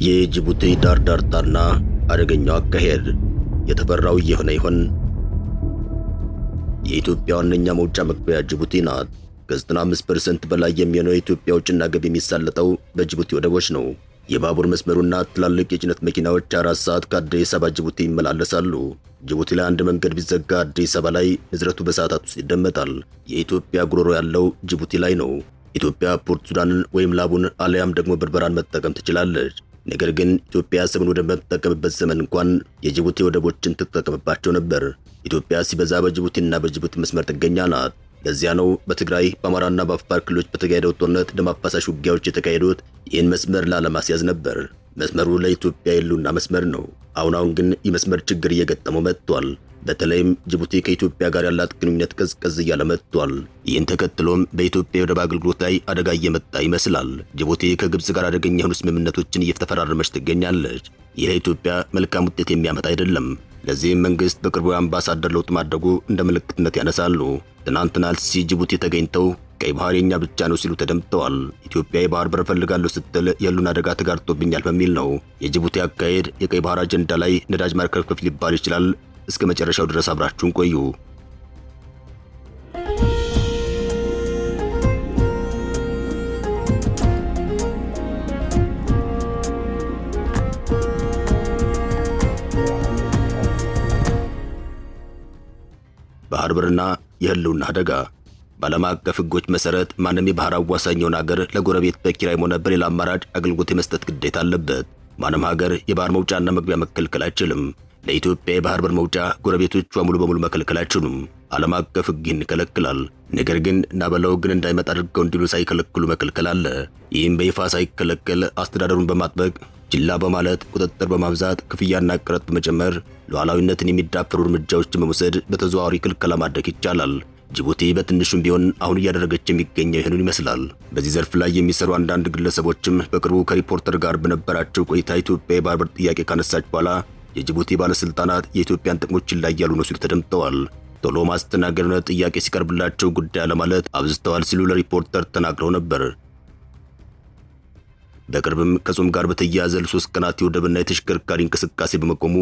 የጅቡቲ ዳርዳርታና አደገኛው አካሄድ የተፈራው እየሆነ ይሆን? የኢትዮጵያ ዋነኛ መውጫ መግቢያ ጅቡቲ ናት። ከ95% በላይ የሚሆነው የኢትዮጵያ ውጭና ገቢ የሚሳለጠው በጅቡቲ ወደቦች ነው። የባቡር መስመሩና ትላልቅ የጭነት መኪናዎች 4 ሰዓት ከአዲስ አበባ ጅቡቲ ይመላለሳሉ። ጅቡቲ ላይ አንድ መንገድ ቢዘጋ አዲስ አበባ ላይ ንዝረቱ በሰዓታት ውስጥ ይደመጣል። የኢትዮጵያ ጉሮሮ ያለው ጅቡቲ ላይ ነው። ኢትዮጵያ ፖርት ሱዳንን ወይም ላቡን አለያም ደግሞ በርበራን መጠቀም ትችላለች። ነገር ግን ኢትዮጵያ አሰብን ወደምትጠቀምበት ዘመን እንኳን የጅቡቲ ወደቦችን ትጠቀምባቸው ነበር። ኢትዮጵያ ሲበዛ በጅቡቲና በጅቡቲ መስመር ጥገኛ ናት። ለዚያ ነው በትግራይ በአማራና በአፋር ክልሎች በተካሄደው ጦርነት ደም አፋሳሽ ውጊያዎች የተካሄዱት ይህን መስመር ላለማስያዝ ነበር። መስመሩ ለኢትዮጵያ የሉና መስመር ነው። አሁን ግን ይህ መስመር ችግር እየገጠመው መጥቷል። በተለይም ጅቡቲ ከኢትዮጵያ ጋር ያላት ግንኙነት ቀዝቀዝ እያለ መጥቷል። ይህን ተከትሎም በኢትዮጵያ የወደብ አገልግሎት ላይ አደጋ እየመጣ ይመስላል። ጅቡቲ ከግብጽ ጋር አደገኛ የሆኑ ስምምነቶችን እየተፈራረመች ትገኛለች። ይህ ለኢትዮጵያ መልካም ውጤት የሚያመጣ አይደለም። ለዚህም መንግስት በቅርቡ አምባሳደር ለውጥ ማድረጉ እንደ ምልክትነት ያነሳሉ። ትናንትና አልሲሲ ጅቡቲ ተገኝተው ቀይ ባህር የኛ ብቻ ነው ሲሉ ተደምጠዋል። ኢትዮጵያ የባህር በር ፈልጋለሁ ስትል የሉን አደጋ ተጋርጦብኛል በሚል ነው። የጅቡቲ አካሄድ የቀይ ባህር አጀንዳ ላይ ነዳጅ ማርከፍከፍ ሊባል ይችላል። እስከ መጨረሻው ድረስ አብራችሁን ቆዩ። ባህር በርና የህልውና አደጋ። በዓለም አቀፍ ህጎች መሰረት ማንም የባህር አዋሳኛውን ሀገር ለጎረቤት በኪራይም ሆነ በሌላ አማራጭ አገልግሎት የመስጠት ግዴታ አለበት። ማንም ሀገር የባህር መውጫና መግቢያ መከልከል አይችልም። ለኢትዮጵያ የባህር በር መውጫ ጎረቤቶቿ ሙሉ በሙሉ መከልከል አይችሉም። ዓለም አቀፍ ህግ ይከለክላል። ነገር ግን እናበለው ግን እንዳይመጣ አድርገው እንዲሉ ሳይከለክሉ መከልከል አለ። ይህም በይፋ ሳይከለከል አስተዳደሩን በማጥበቅ ችላ በማለት ቁጥጥር በማብዛት ክፍያና ቀረጥ በመጨመር ሉዓላዊነትን የሚዳፈሩ እርምጃዎችን በመውሰድ በተዘዋዋሪ ክልከላ ማድረግ ይቻላል። ጅቡቲ በትንሹም ቢሆን አሁን እያደረገች የሚገኘው ይህንን ይመስላል። በዚህ ዘርፍ ላይ የሚሰሩ አንዳንድ ግለሰቦችም በቅርቡ ከሪፖርተር ጋር በነበራቸው ቆይታ ኢትዮጵያ የባህር በር ጥያቄ ካነሳች በኋላ የጅቡቲ ባለስልጣናት የኢትዮጵያን ጥቅሞችን ላይ ያሉ ነው ሲሉ ተደምጠዋል። ቶሎ ማስተናገድ ጥያቄ ሲቀርብላቸው ጉዳይ ለማለት አብዝተዋል ሲሉ ለሪፖርተር ተናግረው ነበር። በቅርብም ከጾም ጋር በተያያዘ ለ3 ቀናት የወደብና የተሽከርካሪ እንቅስቃሴ በመቆሙ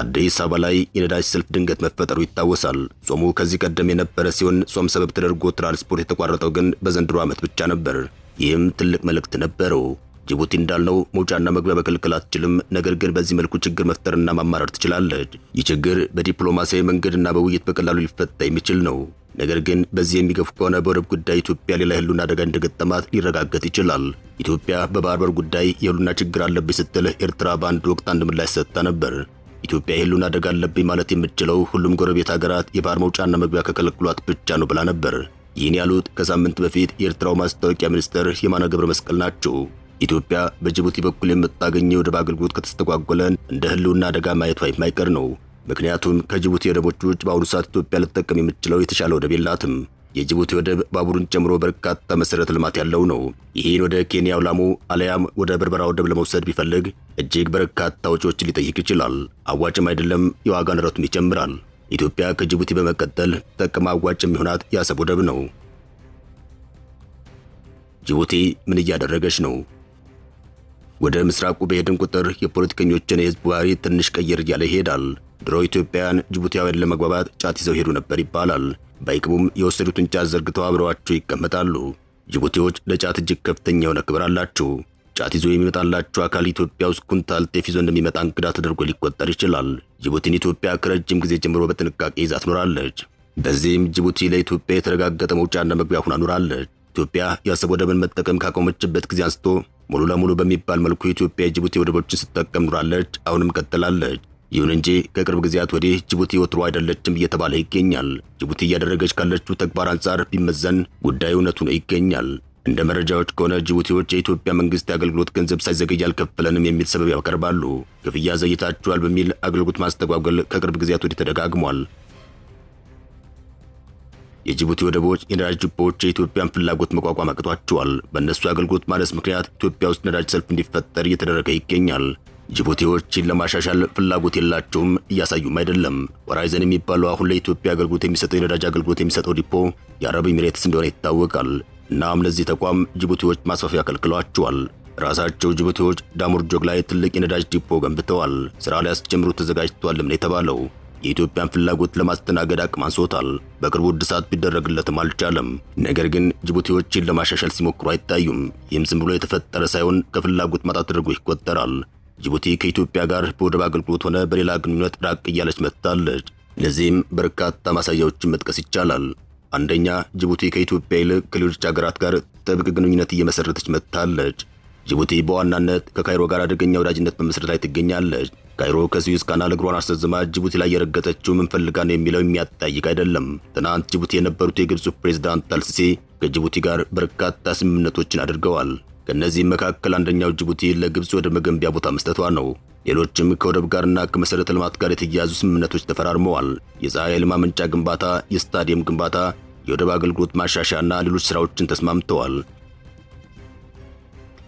አዲስ አበባ ላይ የነዳጅ ሰልፍ ድንገት መፈጠሩ ይታወሳል። ጾሙ ከዚህ ቀደም የነበረ ሲሆን ጾም ሰበብ ተደርጎ ትራንስፖርት የተቋረጠው ግን በዘንድሮ ዓመት ብቻ ነበር። ይህም ትልቅ መልእክት ነበረው። ጅቡቲ እንዳልነው መውጫና መግቢያ መከልከል አትችልም። ነገር ግን በዚህ መልኩ ችግር መፍጠርና ማማረር ትችላለች። ይህ ችግር በዲፕሎማሲያዊ መንገድና በውይይት በቀላሉ ሊፈታ የሚችል ነው። ነገር ግን በዚህ የሚገፉ ከሆነ በወደብ ጉዳይ ኢትዮጵያ ሌላ የህልውና አደጋ እንደገጠማት ሊረጋገጥ ይችላል። ኢትዮጵያ በባህር በር ጉዳይ የህልውና ችግር አለብኝ ስትል ኤርትራ በአንድ ወቅት አንድ ምላሽ ሰጥታ ነበር። ኢትዮጵያ የህልውና አደጋ አለብኝ ማለት የምትችለው ሁሉም ጎረቤት ሀገራት የባህር መውጫና መግቢያ ከከለከሏት ብቻ ነው ብላ ነበር። ይህን ያሉት ከሳምንት በፊት የኤርትራው ማስታወቂያ ሚኒስትር የማነ ገብረ መስቀል ናቸው። ኢትዮጵያ በጅቡቲ በኩል የምታገኘው የወደብ አገልግሎት ከተስተጓጎለ እንደ ህልውና አደጋ ማየቷ የማይቀር ነው። ምክንያቱም ከጅቡቲ ወደቦች ውጭ በአሁኑ ሰዓት ኢትዮጵያ ልትጠቀም የምትችለው የተሻለ ወደብ የላትም። የጅቡቲ ወደብ ባቡርን ጨምሮ በርካታ መሰረተ ልማት ያለው ነው። ይህን ወደ ኬንያው ላሙ አለያም ወደ በርበራ ወደብ ለመውሰድ ቢፈልግ እጅግ በርካታ ወጪዎችን ሊጠይቅ ይችላል። አዋጭም አይደለም፣ የዋጋ ንረቱም ይጨምራል። ኢትዮጵያ ከጅቡቲ በመቀጠል ጠቅማ አዋጭ የሚሆናት የአሰብ ወደብ ነው። ጅቡቲ ምን እያደረገች ነው? ወደ ምስራቁ በሄድን ቁጥር የፖለቲከኞችን የህዝብ ባህሪ ትንሽ ቀየር እያለ ይሄዳል። ድሮ ኢትዮጵያውያን ጅቡቲያውያን ለመግባባት ጫት ይዘው ሄዱ ነበር ይባላል። ባይቅቡም የወሰዱትን ጫት ዘርግተው አብረዋቸው ይቀመጣሉ። ጅቡቲዎች ለጫት እጅግ ከፍተኛ የሆነ ክብር አላቸው። ጫት ይዞ የሚመጣላቸው አካል ኢትዮጵያ ውስጥ ኩንታል ጤፍ ይዞ እንደሚመጣ እንግዳ ተደርጎ ሊቆጠር ይችላል። ጅቡቲን ኢትዮጵያ ከረጅም ጊዜ ጀምሮ በጥንቃቄ ይዛ ትኖራለች። በዚህም ጅቡቲ ለኢትዮጵያ የተረጋገጠ መውጫና መግቢያ ሆና ኖራለች። ኢትዮጵያ የአሰብ ወደብን መጠቀም ካቆመችበት ጊዜ አንስቶ ሙሉ ለሙሉ በሚባል መልኩ ኢትዮጵያ የጅቡቲ ወደቦችን ስትጠቀም ኖራለች፣ አሁንም ቀጥላለች። ይሁን እንጂ ከቅርብ ጊዜያት ወዲህ ጅቡቲ ወትሮ አይደለችም እየተባለ ይገኛል። ጅቡቲ እያደረገች ካለችው ተግባር አንጻር ቢመዘን ጉዳዩ እውነቱ ነው ይገኛል። እንደ መረጃዎች ከሆነ ጅቡቲዎች የኢትዮጵያ መንግስት የአገልግሎት ገንዘብ ሳይዘገይ አልከፈለንም የሚል ሰበብ ያቀርባሉ። ክፍያ ዘግይታችኋል በሚል አገልግሎት ማስተጓጎል ከቅርብ ጊዜያት ወዲህ ተደጋግሟል። የጅቡቲ ወደቦች የነዳጅ ዲፖዎች የኢትዮጵያን ፍላጎት መቋቋም አቅቷቸዋል። በእነሱ አገልግሎት ማነስ ምክንያት ኢትዮጵያ ውስጥ ነዳጅ ሰልፍ እንዲፈጠር እየተደረገ ይገኛል። ጅቡቲዎችን ለማሻሻል ፍላጎት የላቸውም፣ እያሳዩም አይደለም። ሆራይዘን የሚባለው አሁን ለኢትዮጵያ አገልግሎት የሚሰጠው የነዳጅ አገልግሎት የሚሰጠው ዲፖ የአረብ ኤሚሬትስ እንደሆነ ይታወቃል። እናም ለዚህ ተቋም ጅቡቲዎች ማስፋፊያ ከልክለዋቸዋል። ራሳቸው ጅቡቲዎች ዳሙር ጆግ ላይ ትልቅ የነዳጅ ዲፖ ገንብተዋል። ስራ ላይ ያስጀምሩ ተዘጋጅተዋልም ነው የተባለው። የኢትዮጵያን ፍላጎት ለማስተናገድ አቅም አንሶታል። በቅርቡ እድሳት ቢደረግለትም አልቻለም። ነገር ግን ጅቡቲዎችን ለማሻሻል ሲሞክሩ አይታዩም። ይህም ዝም ብሎ የተፈጠረ ሳይሆን ከፍላጎት ማጣት ተደርጎ ይቆጠራል። ጅቡቲ ከኢትዮጵያ ጋር በወደብ አገልግሎት ሆነ በሌላ ግንኙነት ራቅ እያለች መጥታለች። ለዚህም በርካታ ማሳያዎችን መጥቀስ ይቻላል። አንደኛ፣ ጅቡቲ ከኢትዮጵያ ይልቅ ከሌሎች ሀገራት ጋር ጥብቅ ግንኙነት እየመሰረተች መጥታለች። ጅቡቲ በዋናነት ከካይሮ ጋር አደገኛ ወዳጅነት በመመስረት ላይ ትገኛለች። ካይሮ ከስዊዝ ካናል እግሯን አስረዝማ ጅቡቲ ላይ የረገጠችው ምን ፈልጋ ነው የሚለው የሚያጠያይቅ አይደለም። ትናንት ጅቡቲ የነበሩት የግብፁ ፕሬዝዳንት አልሲሲ ከጅቡቲ ጋር በርካታ ስምምነቶችን አድርገዋል። ከእነዚህም መካከል አንደኛው ጅቡቲ ለግብፅ ወደብ መገንቢያ ቦታ መስጠቷ ነው። ሌሎችም ከወደብ ጋርና ከመሠረተ ልማት ጋር የተያያዙ ስምምነቶች ተፈራርመዋል። የፀሐይ ኃይል ማመንጫ ግንባታ፣ የስታዲየም ግንባታ፣ የወደብ አገልግሎት ማሻሻያና ሌሎች ሥራዎችን ተስማምተዋል።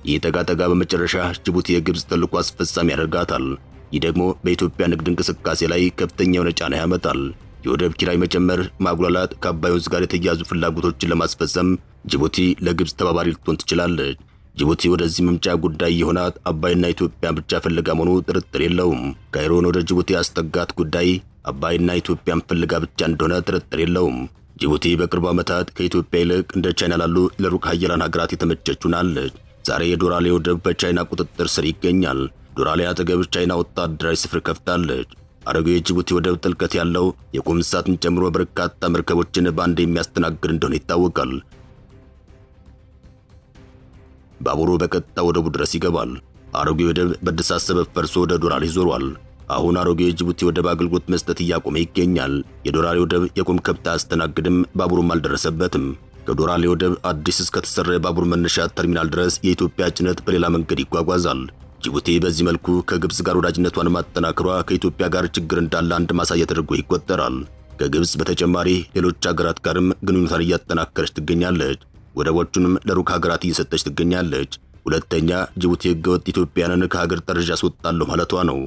ይህ ጠጋጠጋ በመጨረሻ ጅቡቲ የግብፅ ተልዕኮ አስፈጻሚ ያደርጋታል። ይህ ደግሞ በኢትዮጵያ ንግድ እንቅስቃሴ ላይ ከፍተኛ የሆነ ጫና ያመጣል። የወደብ ኪራይ መጨመር፣ ማጉላላት፣ ከአባይ ወንዝ ጋር የተያያዙ ፍላጎቶችን ለማስፈጸም ጅቡቲ ለግብፅ ተባባሪ ልትሆን ትችላለች። ጅቡቲ ወደዚህ መምጫ ጉዳይ የሆናት አባይና ኢትዮጵያ ብቻ ፈልጋ መሆኑ ጥርጥር የለውም። ካይሮን ወደ ጅቡቲ ያስጠጋት ጉዳይ አባይና ኢትዮጵያን ፈልጋ ብቻ እንደሆነ ጥርጥር የለውም። ጅቡቲ በቅርቡ ዓመታት ከኢትዮጵያ ይልቅ እንደ ቻይና ላሉ ለሩቅ ሀያላን ሀገራት የተመቸች ሆናለች። ዛሬ የዶራሌ ወደብ በቻይና ቁጥጥር ስር ይገኛል። ዶራሌ አጠገብ ቻይና ወታደራዊ ስፍር ከፍታለች። አሮጌው የጅቡቲ ወደብ ጥልቀት ያለው የቁም እንስሳትን ጨምሮ በርካታ መርከቦችን በአንድ የሚያስተናግድ እንደሆነ ይታወቃል። ባቡሩ በቀጥታ ወደቡ ድረስ ይገባል። አሮጌው ወደብ በእድሳት ሰበብ ፈርሶ ወደ ዶራሌ ዞሯል። አሁን አሮጌው የጅቡቲ ወደብ አገልግሎት መስጠት እያቆመ ይገኛል። የዶራሌ ወደብ የቁም ከብት አያስተናግድም፣ ባቡሩም አልደረሰበትም። ከዶራሌ ወደብ አዲስ እስከተሰራ የባቡር መነሻ ተርሚናል ድረስ የኢትዮጵያ ጭነት በሌላ መንገድ ይጓጓዛል። ጅቡቲ በዚህ መልኩ ከግብፅ ጋር ወዳጅነቷን ማጠናከሯ ከኢትዮጵያ ጋር ችግር እንዳለ አንድ ማሳያ ተደርጎ ይቆጠራል። ከግብፅ በተጨማሪ ሌሎች ሀገራት ጋርም ግንኙነቷን እያጠናከረች ትገኛለች። ወደቦቹንም ለሩቅ ሀገራት እየሰጠች ትገኛለች። ሁለተኛ፣ ጅቡቲ ህገወጥ ኢትዮጵያንን ከሀገር ጠርዣ አስወጣለሁ ማለቷ ነው።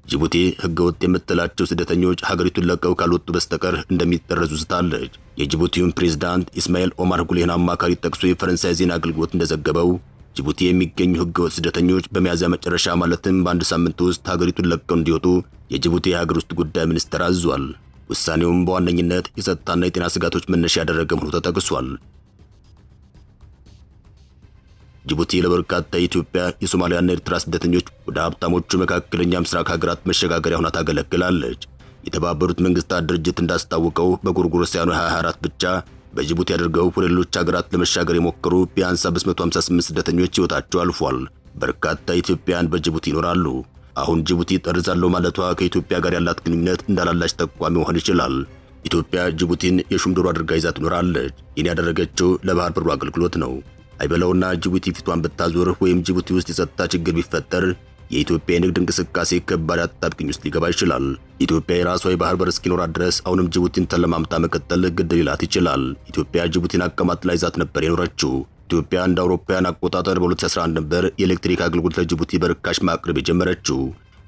ጅቡቲ ህገወጥ የምትላቸው ስደተኞች ሀገሪቱን ለቀው ካልወጡ በስተቀር እንደሚጠረዙ ስታለች። የጅቡቲውን ፕሬዝዳንት ኢስማኤል ኦማር ጉሌህን አማካሪ ጠቅሶ የፈረንሳይ ዜና አገልግሎት እንደዘገበው ጅቡቲ የሚገኙ ህገወጥ ስደተኞች በሚያዝያ መጨረሻ ማለትም በአንድ ሳምንት ውስጥ ሀገሪቱን ለቀው እንዲወጡ የጅቡቲ የሀገር ውስጥ ጉዳይ ሚኒስትር አዟል። ውሳኔውም በዋነኝነት የጸጥታና የጤና ስጋቶች መነሻ ያደረገ መሆኑ ተጠቅሷል። ጅቡቲ ለበርካታ የኢትዮጵያ የሶማሊያና ኤርትራ ስደተኞች ወደ ሀብታሞቹ መካከለኛ ምስራቅ ሀገራት መሸጋገሪያ ሆና ታገለግላለች። የተባበሩት መንግስታት ድርጅት እንዳስታወቀው በጎርጎሮሳውያኑ 2024 ብቻ በጅቡቲ አድርገው ወደ ሌሎች ሀገራት ለመሻገር የሞከሩ ቢያንስ 558 ስደተኞች ህይወታቸው አልፏል። በርካታ ኢትዮጵያውያን በጅቡቲ ይኖራሉ። አሁን ጅቡቲ ጠርዛለሁ ማለቷ ከኢትዮጵያ ጋር ያላት ግንኙነት እንዳላላች ጠቋሚ መሆን ይችላል። ኢትዮጵያ ጅቡቲን የሹም ዶሮ አድርጋ ይዛ ትኖራለች። ይህን ያደረገችው ለባህር በሩ አገልግሎት ነው። አይበለውና ጅቡቲ ፊቷን ብታዞር ወይም ጅቡቲ ውስጥ የጸጥታ ችግር ቢፈጠር የኢትዮጵያ የንግድ እንቅስቃሴ ከባድ አጣብቂኝ ውስጥ ሊገባ ይችላል። ኢትዮጵያ የራሷ የባህር በር እስኪኖራት ድረስ አሁንም ጅቡቲን ተለማምታ መቀጠል ግድ ሊላት ይችላል። ኢትዮጵያ ጅቡቲን አቀማጥላ ይዛት ነበር የኖረችው። ኢትዮጵያ እንደ አውሮፓውያን አቆጣጠር በ2011 ነበር የኤሌክትሪክ አገልግሎት ለጅቡቲ በርካሽ ማቅረብ የጀመረችው።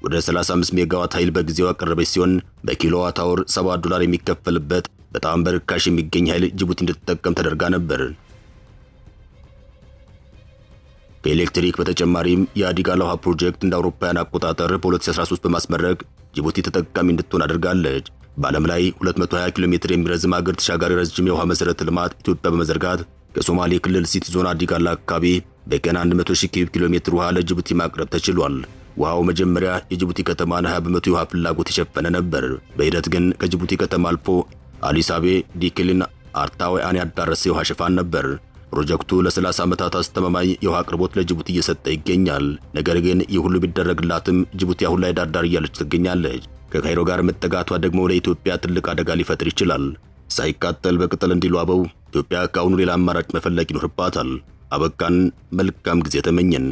ወደ 35 ሜጋዋት ኃይል በጊዜው አቀረበች ሲሆን በኪሎዋት አወር $7 የሚከፈልበት በጣም በርካሽ የሚገኝ ኃይል ጅቡቲ እንድትጠቀም ተደርጋ ነበር። ከኤሌክትሪክ በተጨማሪም የአዲጋላ ውሃ ፕሮጀክት እንደ አውሮፓውያን አቆጣጠር በ2013 በማስመረቅ ጅቡቲ ተጠቃሚ እንድትሆን አድርጋለች። በዓለም ላይ 220 ኪሎ ሜትር የሚረዝም አገር ተሻጋሪ ረጅም የውሃ መሠረተ ልማት ኢትዮጵያ በመዘርጋት ከሶማሌ ክልል ሲቲ ዞን አዲጋላ አካባቢ በቀን 100,000 ኪሎ ሜትር ውሃ ለጅቡቲ ማቅረብ ተችሏል። ውሃው መጀመሪያ የጅቡቲ ከተማን 20 በመቶ የውሃ ፍላጎት የሸፈነ ነበር። በሂደት ግን ከጅቡቲ ከተማ አልፎ አዲስ አበባ፣ ዲክሊን፣ አርታዌያን ያዳረሰ የውሃ ሽፋን ነበር። ፕሮጀክቱ ለ30 ዓመታት አስተማማኝ የውሃ አቅርቦት ለጅቡቲ እየሰጠ ይገኛል። ነገር ግን ይህ ሁሉ ቢደረግላትም ጅቡቲ አሁን ላይ ዳርዳር እያለች ትገኛለች። ከካይሮ ጋር መጠጋቷ ደግሞ ለኢትዮጵያ ትልቅ አደጋ ሊፈጥር ይችላል። ሳይቃጠል በቅጠል እንዲሉ አበው ኢትዮጵያ ከአሁኑ ሌላ አማራጭ መፈለግ ይኖርባታል። አበቃን። መልካም ጊዜ ተመኘን።